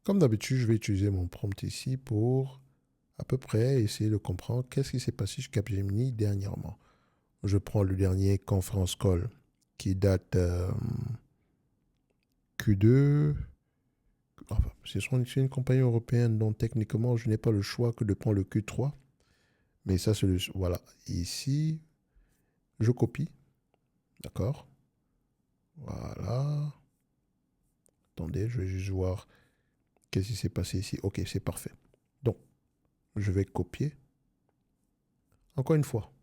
Comme d'habitude, je vais utiliser mon prompt ici pour à peu près essayer de comprendre qu'est-ce qui s'est passé chez Capgemini dernièrement. Je prends le dernier conference call qui date Q2. Enfin, c'est une compagnie européenne dont techniquement je n'ai pas le choix que de prendre le Q3. Mais ça, c'est le. Voilà. Ici, je copie. D'accord. Voilà. Attendez, je vais juste voir qu'est-ce qui s'est passé ici. Ok, c'est parfait. Donc, je vais copier. Encore une fois,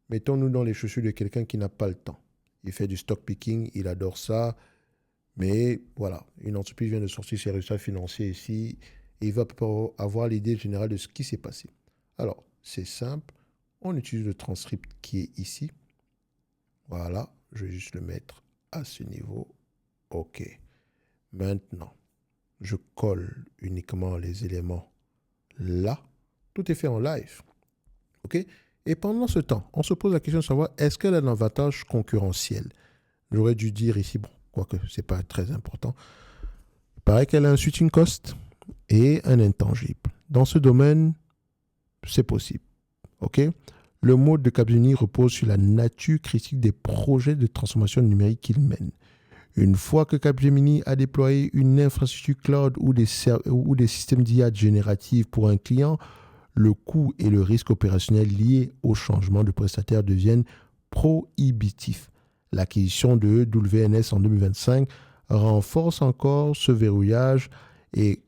mettons-nous dans les chaussures de quelqu'un qui n'a pas le temps. Il fait du stock picking, il adore ça. Mais voilà, une entreprise vient de sortir ses résultats financiers ici et il va avoir l'idée générale de ce qui s'est passé. Alors, c'est simple. On utilise le transcript qui est ici. Voilà, je vais juste le mettre à ce niveau. OK. Maintenant, je colle uniquement les éléments là. Tout est fait en live. OK? Et pendant ce temps, on se pose la question de savoir est-ce qu'elle a un avantage concurrentiel? J'aurais dû dire ici, bon, quoique ce n'est pas très important. Il paraît qu'elle a un switching cost et un intangible. Dans ce domaine, c'est possible. OK? Le mode de Capgemini repose sur la nature critique des projets de transformation numérique qu'il mène. Une fois que Capgemini a déployé une infrastructure cloud ou des systèmes d'IA génératifs pour un client, le coût et le risque opérationnel liés au changement de prestataire deviennent prohibitifs. L'acquisition de WNS en 2025 renforce encore ce verrouillage et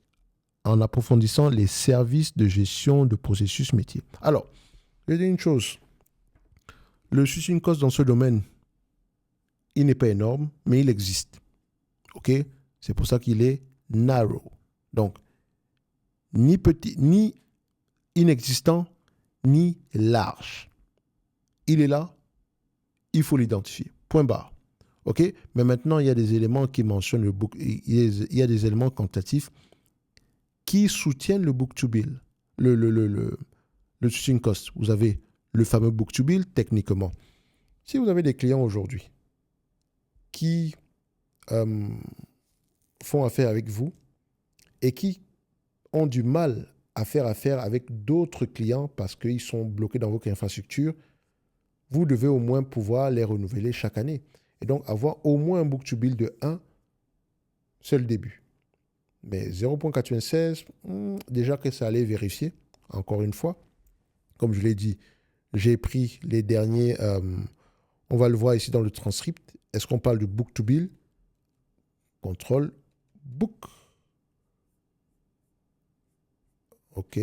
en approfondissant les services de gestion de processus métier. Alors, je vais dire une chose. Le switching cost dans ce domaine, il n'est pas énorme, mais il existe. OK? C'est pour ça qu'il est narrow. Donc, ni petit, ni inexistant, ni large. Il est là, il faut l'identifier. Point barre. OK? Mais maintenant, il y a des éléments qui mentionnent le book. Il y a des éléments quantitatifs qui soutiennent le book to bill, le switching cost. Vous avez le fameux book to bill techniquement. Si vous avez des clients aujourd'hui qui font affaire avec vous et qui ont du mal à faire affaire avec d'autres clients parce qu'ils sont bloqués dans votre infrastructure, vous devez au moins pouvoir les renouveler chaque année. Et donc avoir au moins un book to bill de 1, c'est le début. Mais 0.96, déjà que ça allait vérifier, encore une fois. Comme je l'ai dit, j'ai pris les derniers, on va le voir ici dans le transcript. Est-ce qu'on parle de book to bill? Contrôle book. OK.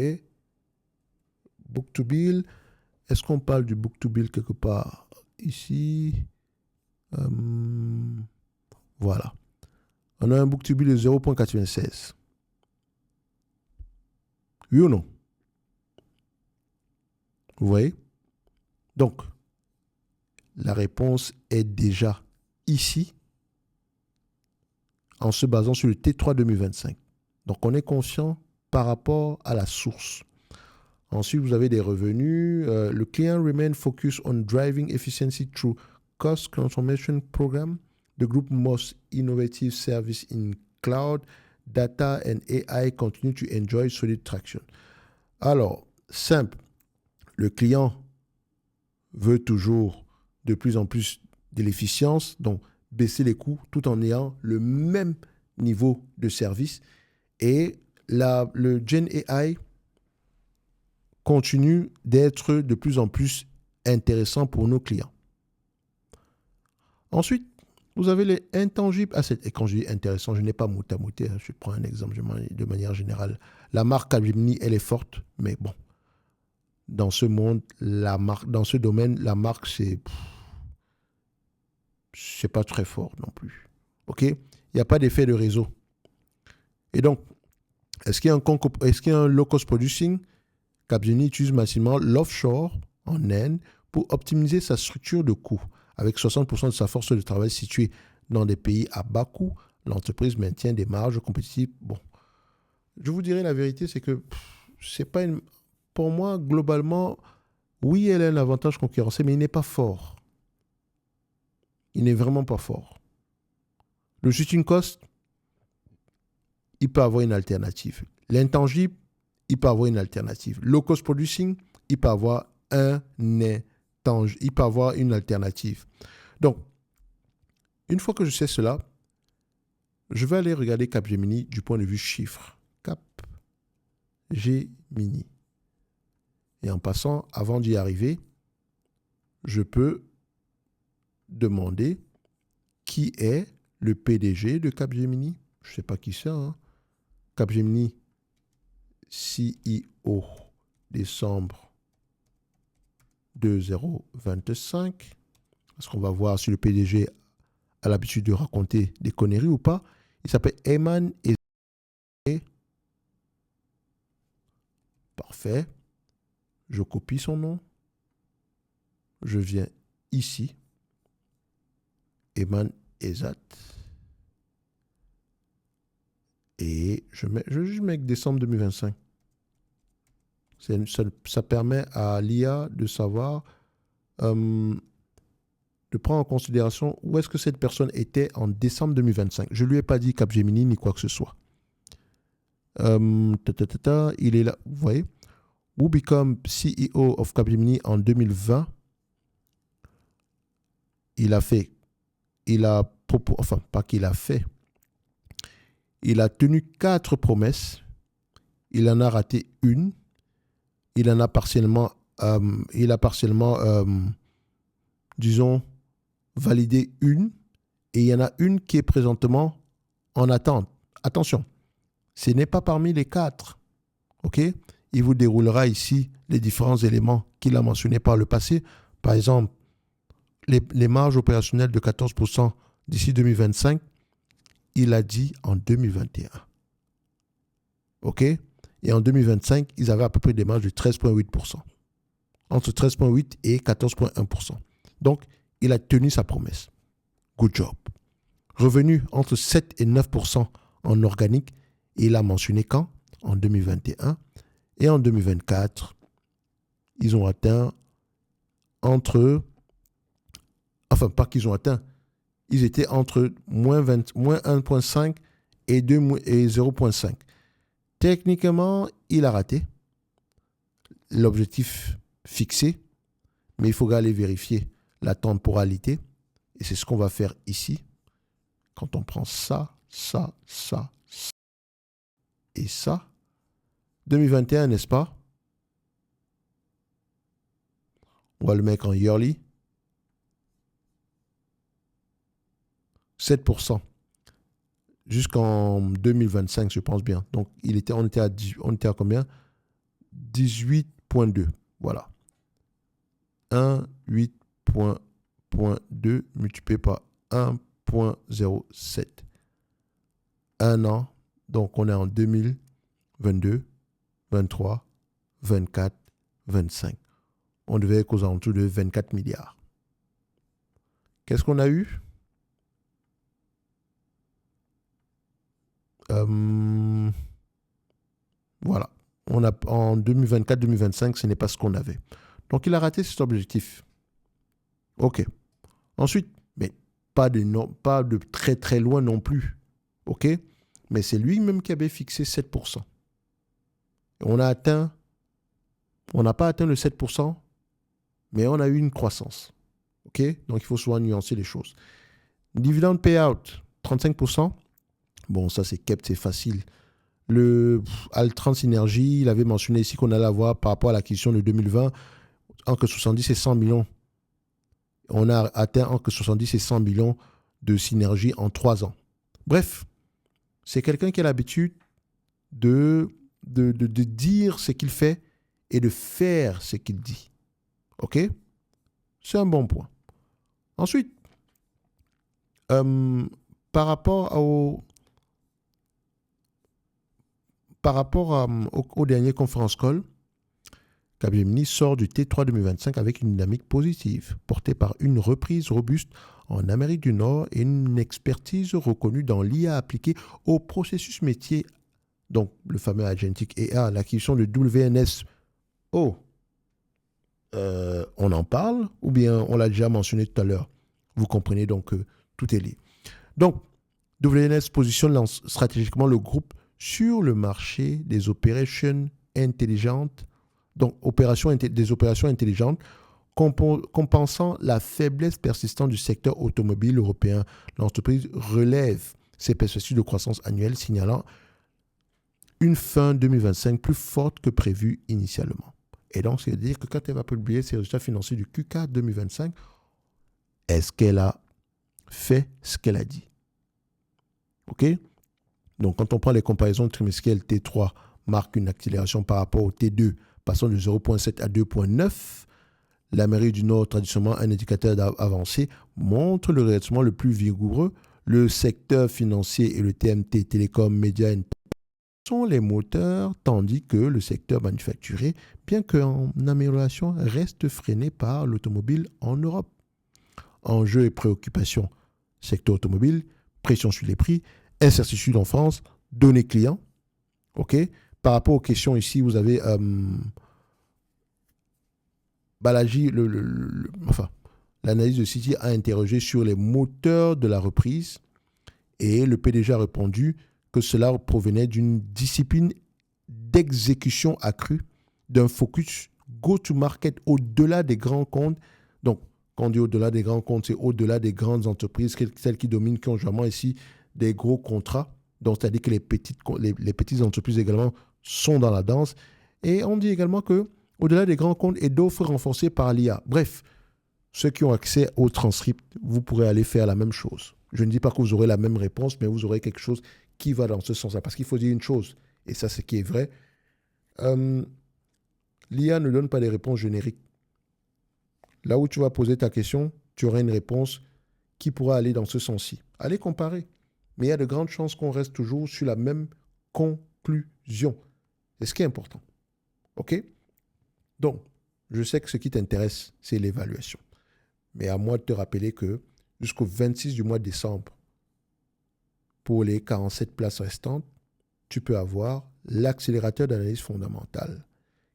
Book to bill. Est-ce qu'on parle du book to bill quelque part ici? Voilà. On a un book to bill de 0.96. Oui ou non? Vous voyez? Donc, la réponse est déjà ici en se basant sur le T3 2025. Donc, on est conscient par rapport à la source. Ensuite, vous avez des revenus. Le client remain focused on driving efficiency through cost transformation program. The group most innovative service in cloud, data and AI continue to enjoy solid traction. Alors, simple. Le client veut toujours de plus en plus de l'efficience, donc baisser les coûts tout en ayant le même niveau de service. Et le Gen AI continue d'être de plus en plus intéressant pour nos clients. Ensuite, vous avez les intangibles assets. Et quand je dis intéressant, je n'ai pas mot à mouter. Je prends un exemple de manière générale. La marque Capgemini, elle est forte, mais bon, dans ce monde, dans ce domaine, la marque, c'est pas très fort non plus. OK? Il n'y a pas d'effet de réseau. Et donc, est-ce qu'il y a un low-cost producing? Capgemini utilise massivement l'offshore en Inde pour optimiser sa structure de coûts. Avec 60% de sa force de travail située dans des pays à bas coût, l'entreprise maintient des marges compétitives. Bon, je vous dirais la vérité, c'est que c'est pas une... Pour moi, globalement, oui, elle a un avantage concurrentiel, mais il n'est pas fort. Il n'est vraiment pas fort. Le switching cost, il peut avoir une alternative. L'intangible, il peut avoir une alternative. Low cost producing, il peut avoir il peut avoir une alternative. Donc, une fois que je sais cela, je vais aller regarder Capgemini du point de vue chiffre. Capgemini. Et en passant, avant d'y arriver, je peux demander qui est le PDG de Capgemini. Je ne sais pas qui c'est. Capgemini, CEO, décembre 2025. Est-ce qu'on va voir si le PDG a l'habitude de raconter des conneries ou pas? Il s'appelle Ayman Ezzat. Parfait. Je copie son nom. Je viens ici. Ayman Ezzat. Et je mets décembre 2025. Ça permet à l'IA de savoir, de prendre en considération où est-ce que cette personne était en décembre 2025. Je ne lui ai pas dit Capgemini ni quoi que ce soit. Il est là, vous voyez. Who become CEO of Capgemini en 2020. Il a tenu 4 promesses. Il en a raté une. Il a partiellement, disons, validé une. Et il y en a une qui est présentement en attente. Attention, ce n'est pas parmi les 4. OK? Il vous déroulera ici les différents éléments qu'il a mentionnés par le passé. Par exemple, les marges opérationnelles de 14% d'ici 2025, il a dit en 2021. OK? Et en 2025, ils avaient à peu près des marges de 13,8%. Entre 13,8% et 14,1%. Donc, il a tenu sa promesse. Good job. Revenu entre 7 et 9% en organique. Et il a mentionné quand? En 2021. Et en 2024, ils ont atteint ils étaient entre moins 1,5 et 0,5. Techniquement, il a raté l'objectif fixé, mais il faudra aller vérifier la temporalité. Et c'est ce qu'on va faire ici. Quand on prend ça et ça, 2021, n'est-ce pas? On va le mettre en yearly. 7%. Jusqu'en 2025, je pense bien. Donc, on était à combien? 18,2. Voilà. 1,8,2 multiplié par 1,07. Un an. Donc, on est en 2022, 23, 24, 25. On devait être aux alentours de 24 milliards. Qu'est-ce qu'on a eu? Voilà. En 2024-2025, ce n'est pas ce qu'on avait. Donc, il a raté cet objectif. OK. Ensuite, mais pas de très très loin non plus. OK? Mais c'est lui-même qui avait fixé 7%. On n'a pas atteint le 7%, mais on a eu une croissance. OK? Donc, il faut souvent nuancer les choses. Dividend payout, 35%. Bon, ça, c'est kept, c'est facile. Le Altran Synergie, il avait mentionné ici qu'on allait avoir par rapport à l'acquisition de 2020 entre 70 et 100 millions. On a atteint entre 70 et 100 millions de synergie en 3 ans. Bref, c'est quelqu'un qui a l'habitude de dire ce qu'il fait et de faire ce qu'il dit. OK? C'est un bon point. Ensuite, par rapport au dernier conférence call, Capgemini sort du T3 2025 avec une dynamique positive, portée par une reprise robuste en Amérique du Nord et une expertise reconnue dans l'IA appliquée au processus métier, donc le fameux Agentic AI, l'acquisition de WNS. Oh, on en parle ou bien on l'a déjà mentionné tout à l'heure? Vous comprenez donc que tout est lié. Donc, WNS positionne stratégiquement le groupe sur le marché des opérations intelligentes, donc des opérations intelligentes, compensant la faiblesse persistante du secteur automobile européen. L'entreprise relève ses perspectives de croissance annuelle, signalant une fin 2025 plus forte que prévu initialement. Et donc, c'est-à-dire que quand elle va publier ses résultats financiers du Q4 2025, est-ce qu'elle a fait ce qu'elle a dit? OK? Donc, quand on prend les comparaisons trimestrielles, T3 marque une accélération par rapport au T2, passant de 0,7 à 2,9. L'Amérique du Nord, traditionnellement un indicateur avancé, montre le redressement le plus vigoureux. Le secteur financier et le TMT, télécom, médias, sont les moteurs, tandis que le secteur manufacturier, bien qu'en amélioration, reste freiné par l'automobile en Europe. Enjeux et préoccupations, secteur automobile, pression sur les prix, incertitude en France, données clients. OK? Par rapport aux questions ici, vous avez Balaji, l'analyse de Citi a interrogé sur les moteurs de la reprise et le PDG a répondu que cela provenait d'une discipline d'exécution accrue, d'un focus go-to-market au-delà des grands comptes. Donc, quand on dit au-delà des grands comptes, c'est au-delà des grandes entreprises, celles qui dominent conjointement ici des gros contrats. Donc, c'est-à-dire que les petites entreprises également sont dans la danse. Et on dit également que au-delà des grands comptes et d'offres renforcées par l'IA. Bref, ceux qui ont accès au transcript, vous pourrez aller faire la même chose. Je ne dis pas que vous aurez la même réponse, mais vous aurez quelque chose qui va dans ce sens-là. Parce qu'il faut dire une chose, et ça c'est qui est vrai, l'IA ne donne pas des réponses génériques. Là où tu vas poser ta question, tu auras une réponse qui pourra aller dans ce sens-ci. Allez comparer. Mais il y a de grandes chances qu'on reste toujours sur la même conclusion. C'est ce qui est important. OK? Donc, je sais que ce qui t'intéresse, c'est l'évaluation. Mais à moi de te rappeler que jusqu'au 26 du mois de décembre, pour les 47 places restantes, tu peux avoir l'accélérateur d'analyse fondamentale,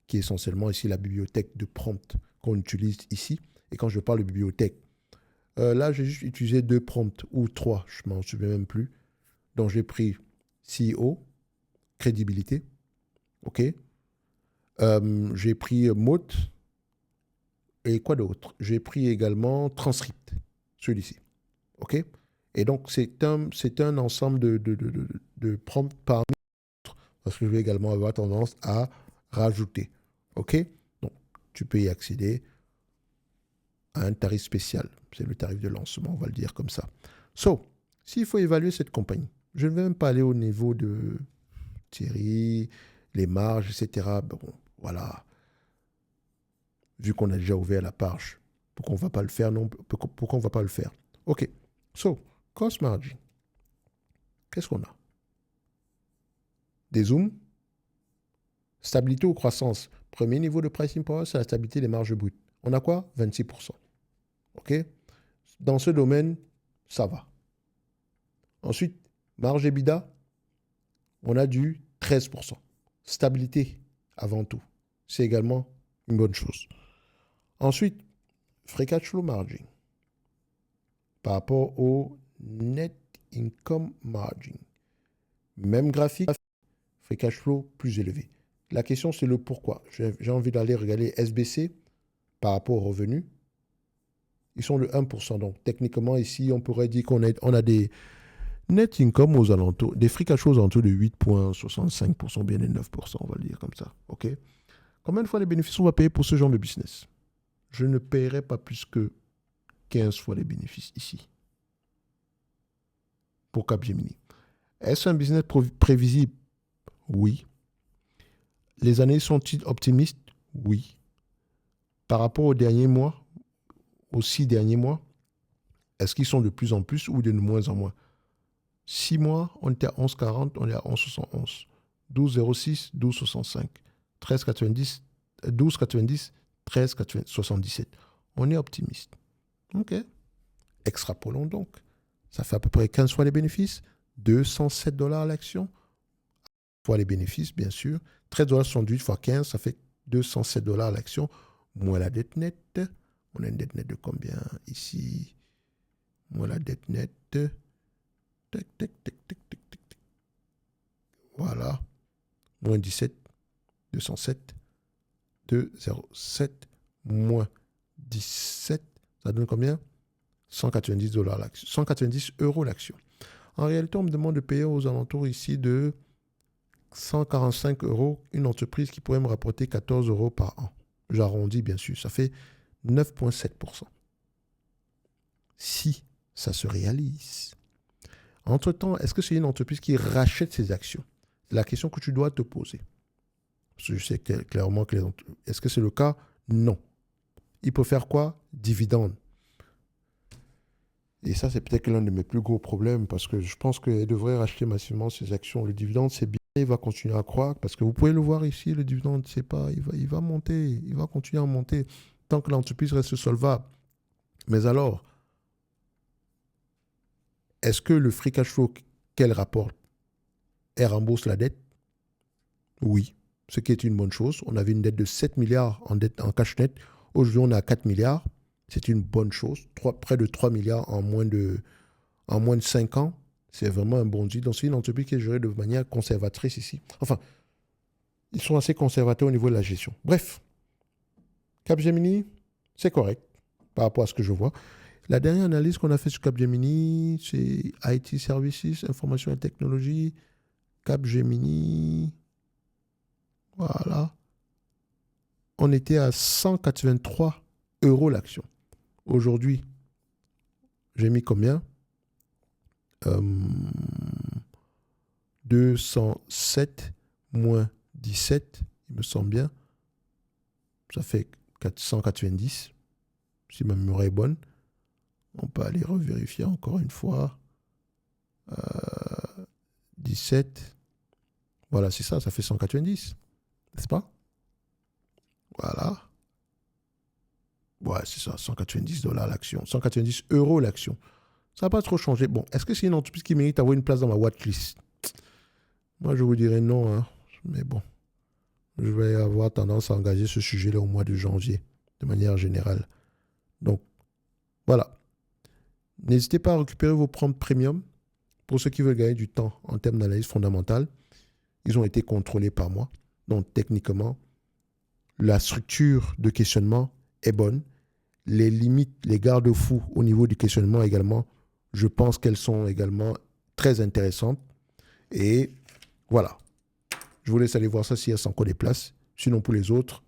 qui est essentiellement ici la bibliothèque de prompt qu'on utilise ici. Et quand je parle de bibliothèque, là, j'ai juste utilisé 2 prompts ou 3, je ne m'en souviens même plus. Donc, j'ai pris CEO, crédibilité, OK. J'ai pris Moat, et quoi d'autre? J'ai pris également Transcript, celui-ci, OK. Et donc, c'est un ensemble de prompts parmi d'autres, parce que je vais également avoir tendance à rajouter, OK. Donc, tu peux y accéder à un tarif spécial. C'est le tarif de lancement, on va le dire comme ça. So, s'il faut évaluer cette compagnie, je ne vais même pas aller au niveau de Thierry, les marges, etc. Bon, voilà. Vu qu'on a déjà ouvert la page, pourquoi on ne va pas le faire? Non, pourquoi on ne va pas le faire? OK. So, cost margin. Qu'est-ce qu'on a? Des zooms. Stabilité ou croissance. Premier niveau de pricing power, c'est la stabilité des marges brutes. On a quoi? 26%. OK? Dans ce domaine, ça va. Ensuite, marge EBITDA, on a du 13%. Stabilité avant tout. C'est également une bonne chose. Ensuite, free cash flow margin par rapport au net income margin. Même graphique, free cash flow plus élevé. La question, c'est le pourquoi. J'ai envie d'aller regarder SBC par rapport aux revenus. Ils sont de 1%. Donc, techniquement, ici, on pourrait dire qu'on a des net income aux alentours, des free cash flows aux alentours de 8,65%, bien de 9%, on va le dire comme ça. OK? Combien de fois les bénéfices on va payer pour ce genre de business? Je ne paierai pas plus que 15 fois les bénéfices ici. Pour Capgemini. Est-ce un business prévisible? Oui. Les années sont-ils optimistes? Oui. Par rapport aux derniers mois, aux 6 derniers mois, est-ce qu'ils sont de plus en plus ou de moins en moins? 6 mois, on était à 11,40, on est à 11,71. 12,06, 12,65. 13,90, 12,90, 13,77. On est optimiste. OK. Extrapolons donc. Ça fait à peu près 15 fois les bénéfices. 207 $ l'action. Fois les bénéfices, bien sûr. 13,78 fois 15, ça fait 207 $ l'action. Moins la dette nette. On a une dette nette de combien ici? Moins la dette nette. Tac, tac, tac, tac, tac, tac. Voilà. Moins 17, 207, 207, moins 17. Ça donne combien? 190 $ l'action. 190 € l'action. En réalité, on me demande de payer aux alentours ici de 145 €, une entreprise qui pourrait me rapporter 14 € par an. J'arrondis, bien sûr. Ça fait 9,7%. Si ça se réalise. Entre-temps, est-ce que c'est une entreprise qui rachète ses actions? C'est la question que tu dois te poser. Parce que je sais clairement que est-ce que c'est le cas? Non. Il peut faire quoi? Dividende. Et ça, c'est peut-être l'un de mes plus gros problèmes parce que je pense qu'elle devrait racheter massivement ses actions. Le dividende, c'est bien, il va continuer à croître parce que vous pouvez le voir ici, le dividende, c'est pas, il va monter, il va continuer à monter tant que l'entreprise reste solvable. Mais alors, est-ce que le free cash flow qu'elle rapporte, elle rembourse la dette? Oui, ce qui est une bonne chose. On avait une dette de 7 milliards en dette en cash net. Aujourd'hui, on est à 4 milliards. C'est une bonne chose. Près de 3 milliards en moins de 5 ans. C'est vraiment un bon deal. Donc, c'est une entreprise qui est gérée de manière conservatrice ici. Enfin, ils sont assez conservateurs au niveau de la gestion. Bref, Capgemini, c'est correct par rapport à ce que je vois. La dernière analyse qu'on a faite sur Capgemini, c'est IT Services, Information et Technologie. Capgemini, voilà. On était à 183 € l'action. Aujourd'hui, j'ai mis combien? 207 moins 17, il me semble bien. Ça fait 490, si ma mémoire est bonne. On peut aller revérifier encore une fois. 17. Voilà, c'est ça, ça fait 190. N'est-ce pas? Voilà. Ouais, c'est ça, 190 $ l'action. 190 € l'action. Ça n'a pas trop changé. Bon, est-ce que c'est une entreprise qui mérite d'avoir une place dans ma watchlist? Moi, je vous dirais non, hein. Mais bon, je vais avoir tendance à engager ce sujet-là au mois de janvier, de manière générale. Donc, voilà. N'hésitez pas à récupérer vos prompts premium. Pour ceux qui veulent gagner du temps en termes d'analyse fondamentale, ils ont été contrôlés par moi. Donc, techniquement, la structure de questionnement est bonne. Les limites, les garde-fous au niveau du questionnement également, je pense qu'elles sont également très intéressantes. Et voilà. Je vous laisse aller voir ça s'il y a encore des places. Sinon, pour les autres,